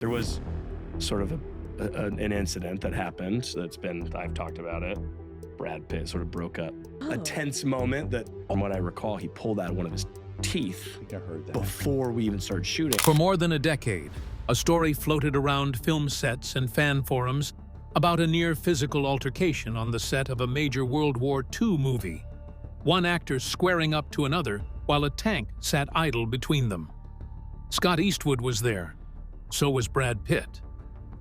There was sort of an incident that happened I've talked about it. Brad Pitt sort of broke up. A Oh. tense moment that, from what I recall, he pulled out one of his teeth I heard that. before we even started shooting. For more than a decade, a story floated around film sets and fan forums about a near-physical altercation on the set of a major World War II movie. One actor squaring up to another while a tank sat idle between them. Scott Eastwood was there. So was Brad Pitt.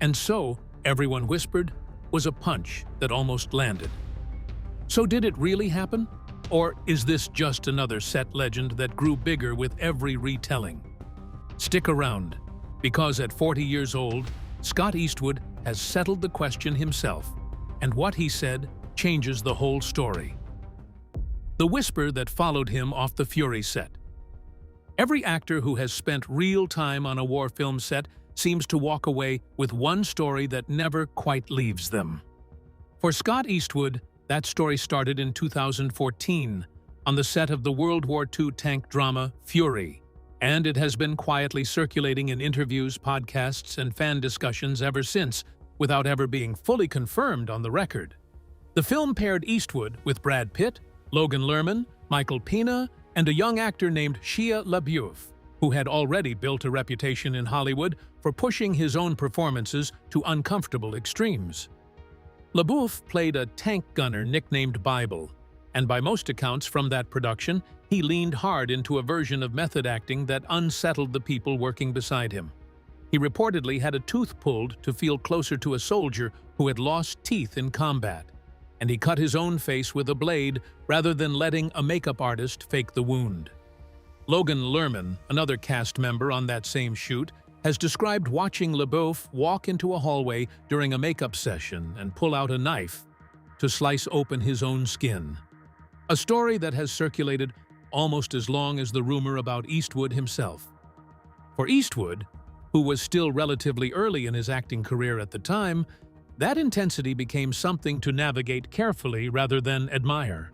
And so, everyone whispered, was a punch that almost landed. So did it really happen? Or is this just another set legend that grew bigger with every retelling? Stick around, because at 40 years old, Scott Eastwood has settled the question himself, and what he said changes the whole story. The whisper that followed him off the Fury set. Every actor who has spent real time on a war film set seems to walk away with one story that never quite leaves them. For Scott Eastwood, that story started in 2014 on the set of the World War II tank drama Fury, and it has been quietly circulating in interviews, podcasts, and fan discussions ever since, without ever being fully confirmed on the record. The film paired Eastwood with Brad Pitt, Logan Lerman, Michael Pena, and a young actor named Shia LaBeouf, who had already built a reputation in Hollywood for pushing his own performances to uncomfortable extremes. LaBeouf played a tank gunner nicknamed Bible, and by most accounts from that production, he leaned hard into a version of method acting that unsettled the people working beside him. He reportedly had a tooth pulled to feel closer to a soldier who had lost teeth in combat, and he cut his own face with a blade rather than letting a makeup artist fake the wound. Logan Lerman, another cast member on that same shoot, has described watching LaBeouf walk into a hallway during a makeup session and pull out a knife to slice open his own skin. A story that has circulated almost as long as the rumor about Eastwood himself. For Eastwood, who was still relatively early in his acting career at the time, that intensity became something to navigate carefully rather than admire.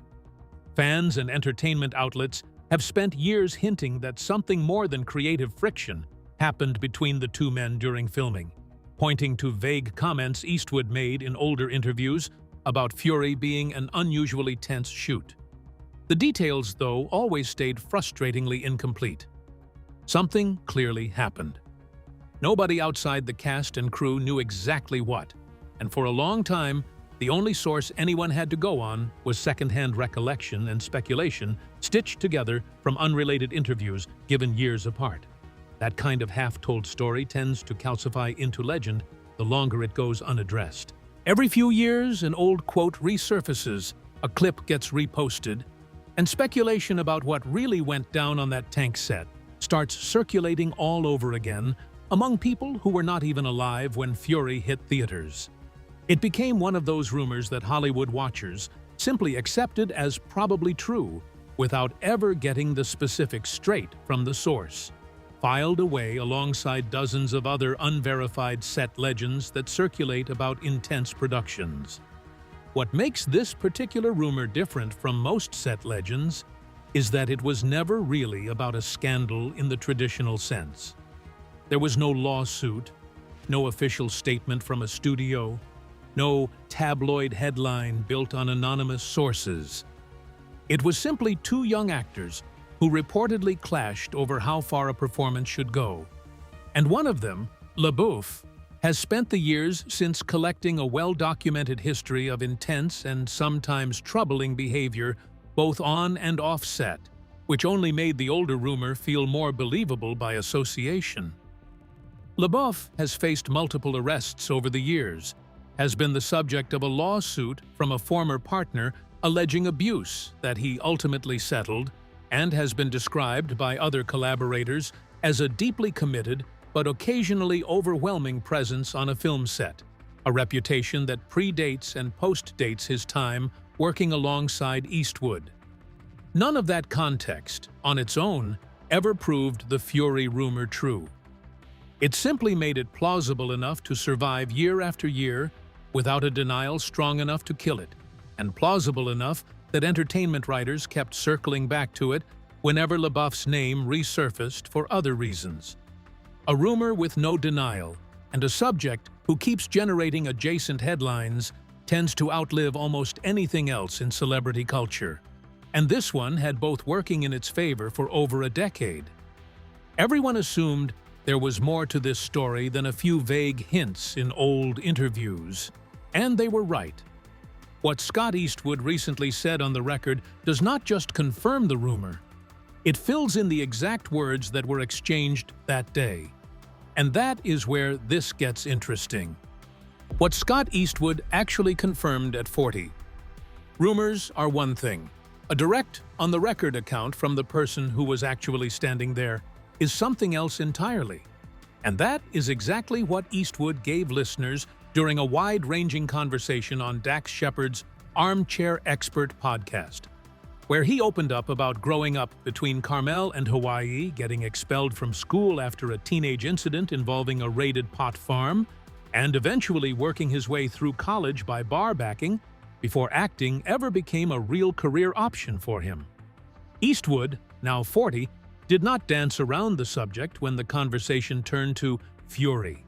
Fans and entertainment outlets have spent years hinting that something more than creative friction happened between the two men during filming, pointing to vague comments Eastwood made in older interviews about Fury being an unusually tense shoot. The details, though, always stayed frustratingly incomplete. Something clearly happened. Nobody outside the cast and crew knew exactly what, and for a long time, the only source anyone had to go on was secondhand recollection and speculation stitched together from unrelated interviews given years apart. That kind of half-told story tends to calcify into legend the longer it goes unaddressed. Every few years, an old quote resurfaces, a clip gets reposted, and speculation about what really went down on that tank set starts circulating all over again among people who were not even alive when Fury hit theaters. It became one of those rumors that Hollywood watchers simply accepted as probably true without ever getting the specifics straight from the source, filed away alongside dozens of other unverified set legends that circulate about intense productions. What makes this particular rumor different from most set legends is that it was never really about a scandal in the traditional sense. There was no lawsuit, no official statement from a studio, no tabloid headline built on anonymous sources. It was simply two young actors who reportedly clashed over how far a performance should go. And one of them, LaBeouf, has spent the years since collecting a well-documented history of intense and sometimes troubling behavior both on and off set, which only made the older rumor feel more believable by association. LaBeouf has faced multiple arrests over the years, has been the subject of a lawsuit from a former partner alleging abuse that he ultimately settled, and has been described by other collaborators as a deeply committed but occasionally overwhelming presence on a film set, a reputation that predates and postdates his time working alongside Eastwood. None of that context, on its own, ever proved the Fury rumor true. It simply made it plausible enough to survive year after year without a denial strong enough to kill it, and plausible enough that entertainment writers kept circling back to it whenever LaBeouf's name resurfaced for other reasons. A rumor with no denial, and a subject who keeps generating adjacent headlines tends to outlive almost anything else in celebrity culture. And this one had both working in its favor for over a decade. Everyone assumed there was more to this story than a few vague hints in old interviews. And they were right. What Scott Eastwood recently said on the record does not just confirm the rumor, it fills in the exact words that were exchanged that day. And that is where this gets interesting. What Scott Eastwood actually confirmed at 40. Rumors are one thing. A direct, on-the-record account from the person who was actually standing there is something else entirely. And that is exactly what Eastwood gave listeners during a wide-ranging conversation on Dax Shepard's Armchair Expert podcast, where he opened up about growing up between Carmel and Hawaii, getting expelled from school after a teenage incident involving a raided pot farm, and eventually working his way through college by bar backing before acting ever became a real career option for him. Eastwood, now 40, did not dance around the subject when the conversation turned to fury.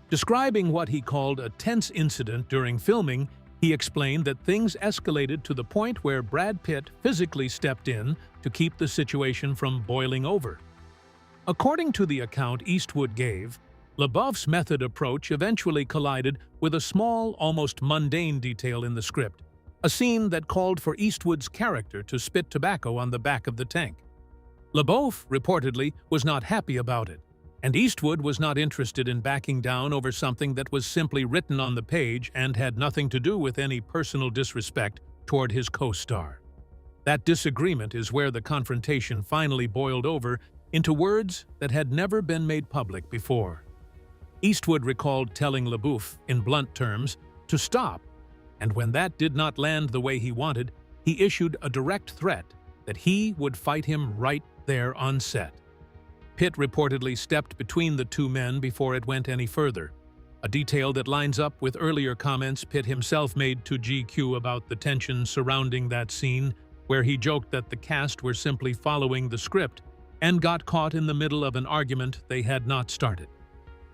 Describing what he called a tense incident during filming, he explained that things escalated to the point where Brad Pitt physically stepped in to keep the situation from boiling over. According to the account Eastwood gave, LaBeouf's method approach eventually collided with a small, almost mundane detail in the script, a scene that called for Eastwood's character to spit tobacco on the back of the tank. LaBeouf, reportedly, was not happy about it, and Eastwood was not interested in backing down over something that was simply written on the page and had nothing to do with any personal disrespect toward his co-star. That disagreement is where the confrontation finally boiled over into words that had never been made public before. Eastwood recalled telling LaBeouf, in blunt terms, to stop, and when that did not land the way he wanted, he issued a direct threat that he would fight him right there on set. Pitt reportedly stepped between the two men before it went any further, a detail that lines up with earlier comments Pitt himself made to GQ about the tension surrounding that scene, where he joked that the cast were simply following the script and got caught in the middle of an argument they had not started.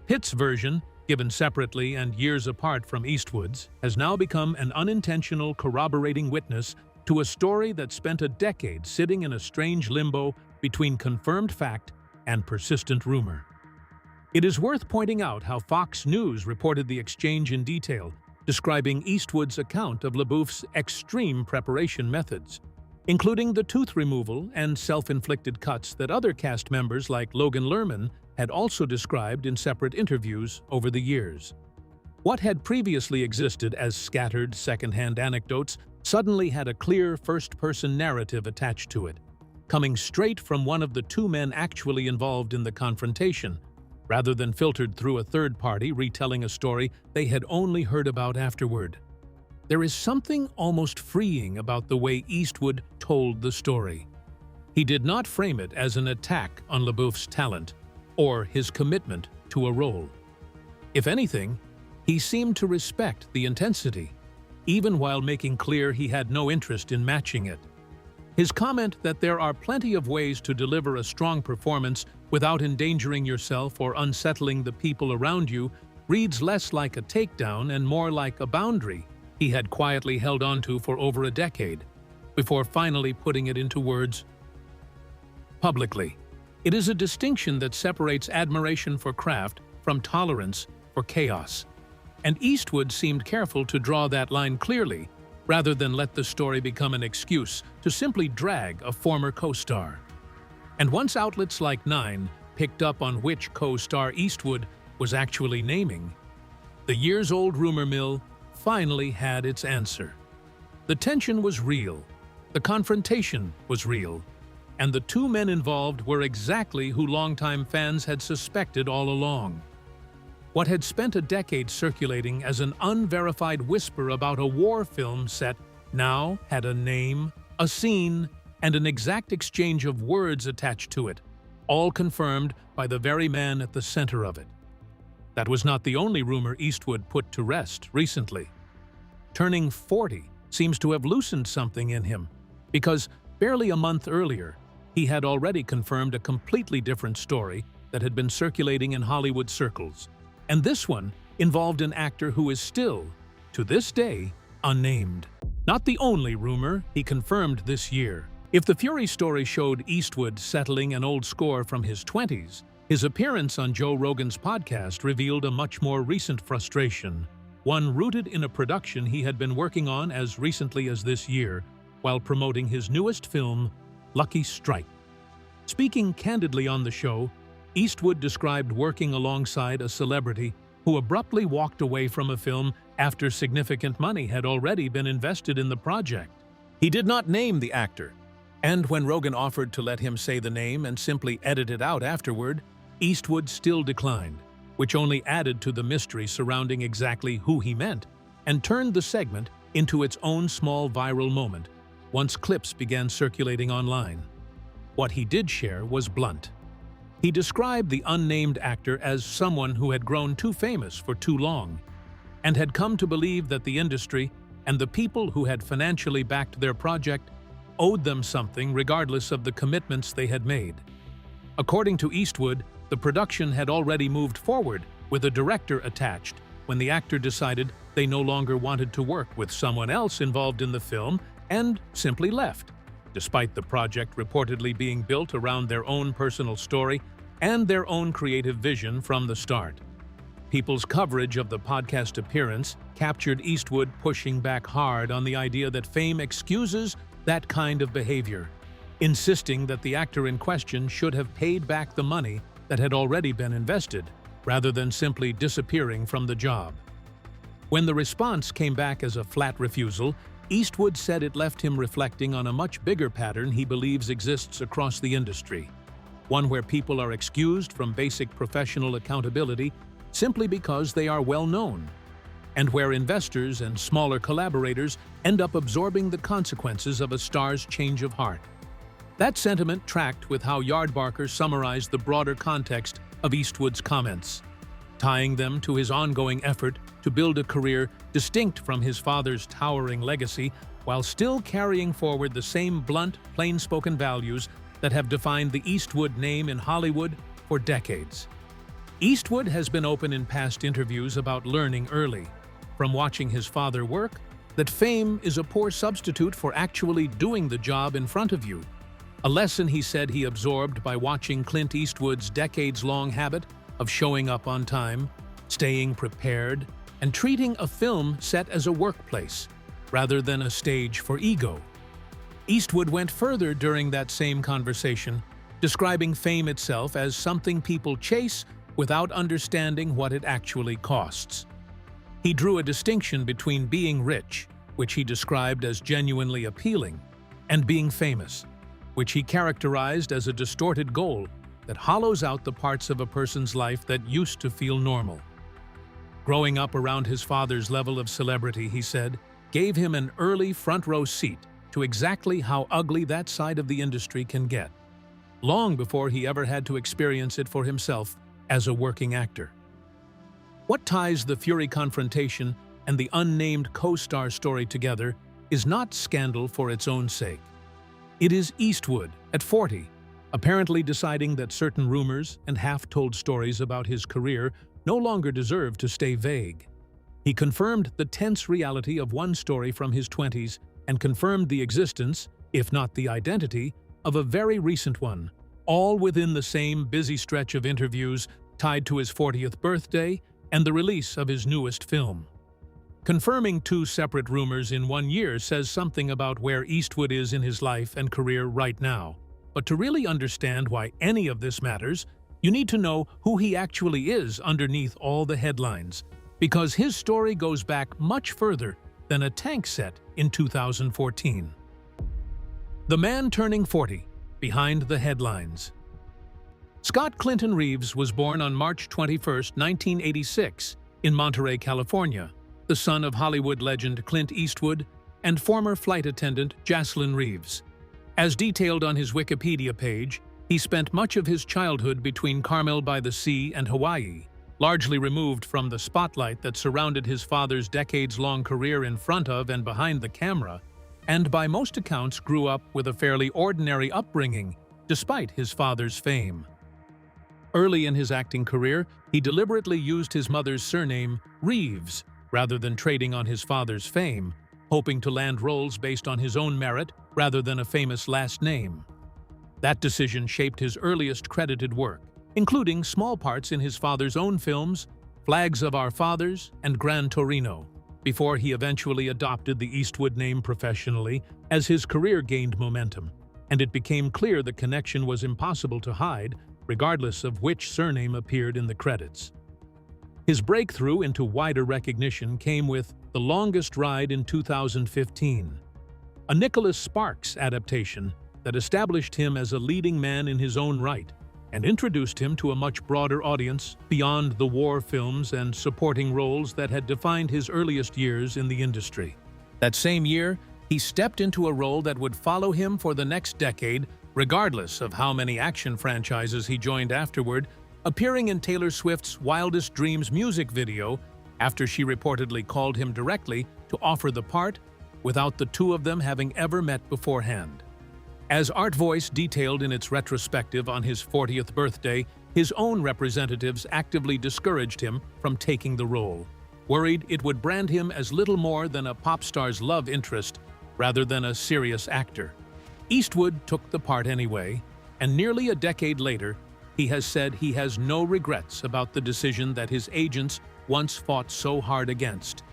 Pitt's version, given separately and years apart from Eastwood's, has now become an unintentional corroborating witness to a story that spent a decade sitting in a strange limbo between confirmed fact and persistent rumor. It is worth pointing out how Fox News reported the exchange in detail, describing Eastwood's account of LaBeouf's extreme preparation methods, including the tooth removal and self-inflicted cuts that other cast members like Logan Lerman had also described in separate interviews over the years. What had previously existed as scattered second-hand anecdotes suddenly had a clear first-person narrative attached to it, coming straight from one of the two men actually involved in the confrontation, rather than filtered through a third party retelling a story they had only heard about afterward. There is something almost freeing about the way Eastwood told the story. He did not frame it as an attack on LaBeouf's talent or his commitment to a role. If anything, he seemed to respect the intensity, even while making clear he had no interest in matching it. His comment that there are plenty of ways to deliver a strong performance without endangering yourself or unsettling the people around you reads less like a takedown and more like a boundary he had quietly held onto for over a decade, before finally putting it into words publicly. It is a distinction that separates admiration for craft from tolerance for chaos, and Eastwood seemed careful to draw that line clearly, rather than let the story become an excuse to simply drag a former co-star. And once outlets like Nine picked up on which co-star Eastwood was actually naming, the years-old rumor mill finally had its answer. The tension was real, the confrontation was real, and the two men involved were exactly who longtime fans had suspected all along. What had spent a decade circulating as an unverified whisper about a war film set now had a name, a scene, and an exact exchange of words attached to it, all confirmed by the very man at the center of it. That was not the only rumor Eastwood put to rest recently. Turning 40 seems to have loosened something in him, because barely a month earlier, he had already confirmed a completely different story that had been circulating in Hollywood circles, and this one involved an actor who is still, to this day, unnamed. Not the only rumor he confirmed this year. If the Fury story showed Eastwood settling an old score from his 20s, his appearance on Joe Rogan's podcast revealed a much more recent frustration, one rooted in a production he had been working on as recently as this year, while promoting his newest film, Lucky Strike. Speaking candidly on the show, Eastwood described working alongside a celebrity who abruptly walked away from a film after significant money had already been invested in the project. He did not name the actor, and when Rogan offered to let him say the name and simply edit it out afterward, Eastwood still declined, which only added to the mystery surrounding exactly who he meant and turned the segment into its own small viral moment once clips began circulating online. What he did share was blunt. He described the unnamed actor as someone who had grown too famous for too long and had come to believe that the industry and the people who had financially backed their project owed them something regardless of the commitments they had made. According to Eastwood, the production had already moved forward with a director attached when the actor decided they no longer wanted to work with someone else involved in the film and simply left, despite the project reportedly being built around their own personal story and their own creative vision from the start. People's coverage of the podcast appearance captured Eastwood pushing back hard on the idea that fame excuses that kind of behavior, insisting that the actor in question should have paid back the money that had already been invested, rather than simply disappearing from the job. When the response came back as a flat refusal, Eastwood said it left him reflecting on a much bigger pattern he believes exists across the industry, one where people are excused from basic professional accountability simply because they are well known, and where investors and smaller collaborators end up absorbing the consequences of a star's change of heart. That sentiment tracked with how Yardbarker summarized the broader context of Eastwood's comments, tying them to his ongoing effort to build a career distinct from his father's towering legacy while still carrying forward the same blunt, plain-spoken values that have defined the Eastwood name in Hollywood for decades. Eastwood has been open in past interviews about learning early, from watching his father work, that fame is a poor substitute for actually doing the job in front of you. A lesson he said he absorbed by watching Clint Eastwood's decades-long habit of showing up on time, staying prepared, and treating a film set as a workplace, rather than a stage for ego. Eastwood went further during that same conversation, describing fame itself as something people chase without understanding what it actually costs. He drew a distinction between being rich, which he described as genuinely appealing, and being famous, which he characterized as a distorted goal that hollows out the parts of a person's life that used to feel normal. Growing up around his father's level of celebrity, he said, gave him an early front-row seat to exactly how ugly that side of the industry can get, long before he ever had to experience it for himself as a working actor. What ties the Fury confrontation and the unnamed co-star story together is not scandal for its own sake. It is Eastwood, at 40, apparently deciding that certain rumors and half-told stories about his career no longer deserve to stay vague. He confirmed the tense reality of one story from his 20s and confirmed the existence, if not the identity, of a very recent one, all within the same busy stretch of interviews tied to his 40th birthday and the release of his newest film. Confirming two separate rumors in 1 year says something about where Eastwood is in his life and career right now. But to really understand why any of this matters, you need to know who he actually is underneath all the headlines, because his story goes back much further than a tank set in 2014. The man turning 40, behind the headlines. Scott Clinton Reeves was born on March 21, 1986, in Monterey, California, the son of Hollywood legend Clint Eastwood and former flight attendant Jocelyn Reeves. As detailed on his Wikipedia page, he spent much of his childhood between Carmel by the Sea and Hawaii, largely removed from the spotlight that surrounded his father's decades-long career in front of and behind the camera, and by most accounts grew up with a fairly ordinary upbringing, despite his father's fame. Early in his acting career, he deliberately used his mother's surname, Reeves, rather than trading on his father's fame, hoping to land roles based on his own merit rather than a famous last name. That decision shaped his earliest credited work, including small parts in his father's own films, Flags of Our Fathers and Gran Torino, before he eventually adopted the Eastwood name professionally as his career gained momentum, and it became clear the connection was impossible to hide, regardless of which surname appeared in the credits. His breakthrough into wider recognition came with The Longest Ride in 2015, a Nicholas Sparks adaptation that established him as a leading man in his own right and introduced him to a much broader audience beyond the war films and supporting roles that had defined his earliest years in the industry. That same year, he stepped into a role that would follow him for the next decade, regardless of how many action franchises he joined afterward, appearing in Taylor Swift's Wildest Dreams music video after she reportedly called him directly to offer the part without the two of them having ever met beforehand. As Art Voice detailed in its retrospective on his 40th birthday, his own representatives actively discouraged him from taking the role, worried it would brand him as little more than a pop star's love interest rather than a serious actor. Eastwood took the part anyway, and nearly a decade later, he has said he has no regrets about the decision that his agents once fought so hard against,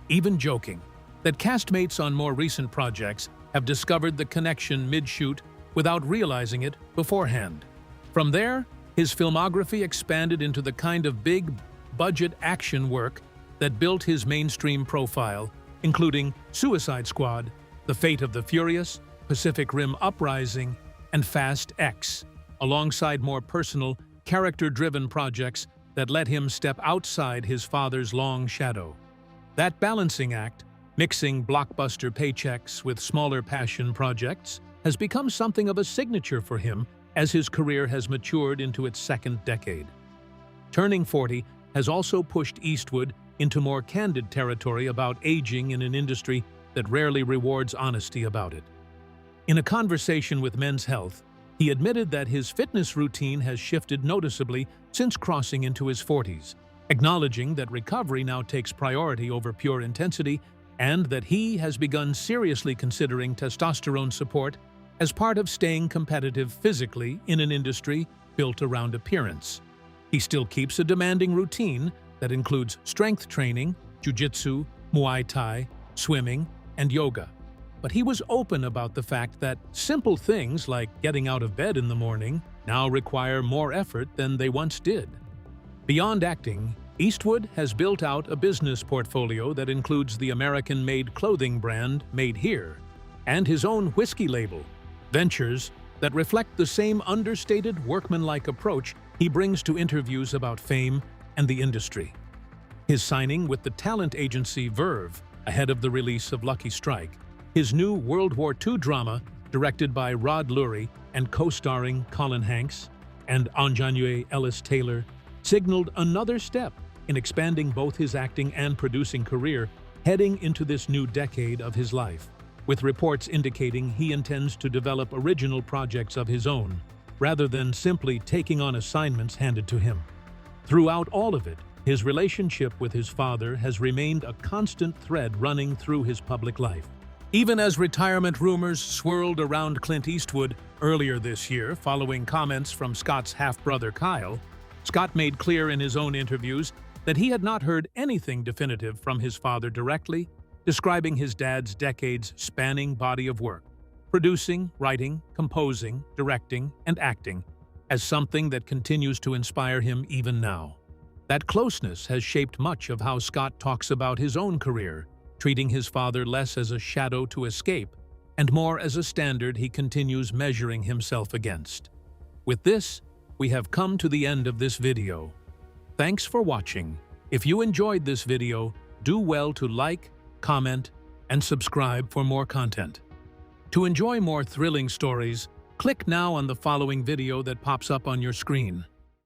even joking that castmates on more recent projects have discovered the connection mid-shoot without realizing it beforehand. From there, his filmography expanded into the kind of big-budget action work that built his mainstream profile, including Suicide Squad, The Fate of the Furious, Pacific Rim Uprising, and Fast X, alongside more personal, character-driven projects that let him step outside his father's long shadow. That balancing act, mixing blockbuster paychecks with smaller passion projects, has become something of a signature for him as his career has matured into its second decade. Turning 40 has also pushed Eastwood into more candid territory about aging in an industry that rarely rewards honesty about it. In a conversation with Men's Health, he admitted that his fitness routine has shifted noticeably since crossing into his 40s, acknowledging that recovery now takes priority over pure intensity and that he has begun seriously considering testosterone support as part of staying competitive physically in an industry built around appearance. He still keeps a demanding routine that includes strength training, jiu-jitsu, Muay Thai, swimming, and yoga. But he was open about the fact that simple things like getting out of bed in the morning now require more effort than they once did. Beyond acting, Eastwood has built out a business portfolio that includes the American-made clothing brand Made Here and his own whiskey label, ventures that reflect the same understated, workmanlike approach he brings to interviews about fame and the industry. His signing with the talent agency Verve ahead of the release of Lucky Strike, his new World War II drama directed by Rod Lurie and co-starring Colin Hanks and Anjanue Ellis-Taylor, signaled another step in expanding both his acting and producing career heading into this new decade of his life, with reports indicating he intends to develop original projects of his own, rather than simply taking on assignments handed to him. Throughout all of it, his relationship with his father has remained a constant thread running through his public life. Even as retirement rumors swirled around Clint Eastwood earlier this year following comments from Scott's half-brother Kyle, Scott made clear in his own interviews that he had not heard anything definitive from his father directly, describing his dad's decades-spanning body of work, producing, writing, composing, directing, and acting, as something that continues to inspire him even now. That closeness has shaped much of how Scott talks about his own career, treating his father less as a shadow to escape and more as a standard he continues measuring himself against. With this, we have come to the end of this video. Thanks for watching. If you enjoyed this video, do well to like, comment, and subscribe for more content. To enjoy more thrilling stories, click now on the following video that pops up on your screen.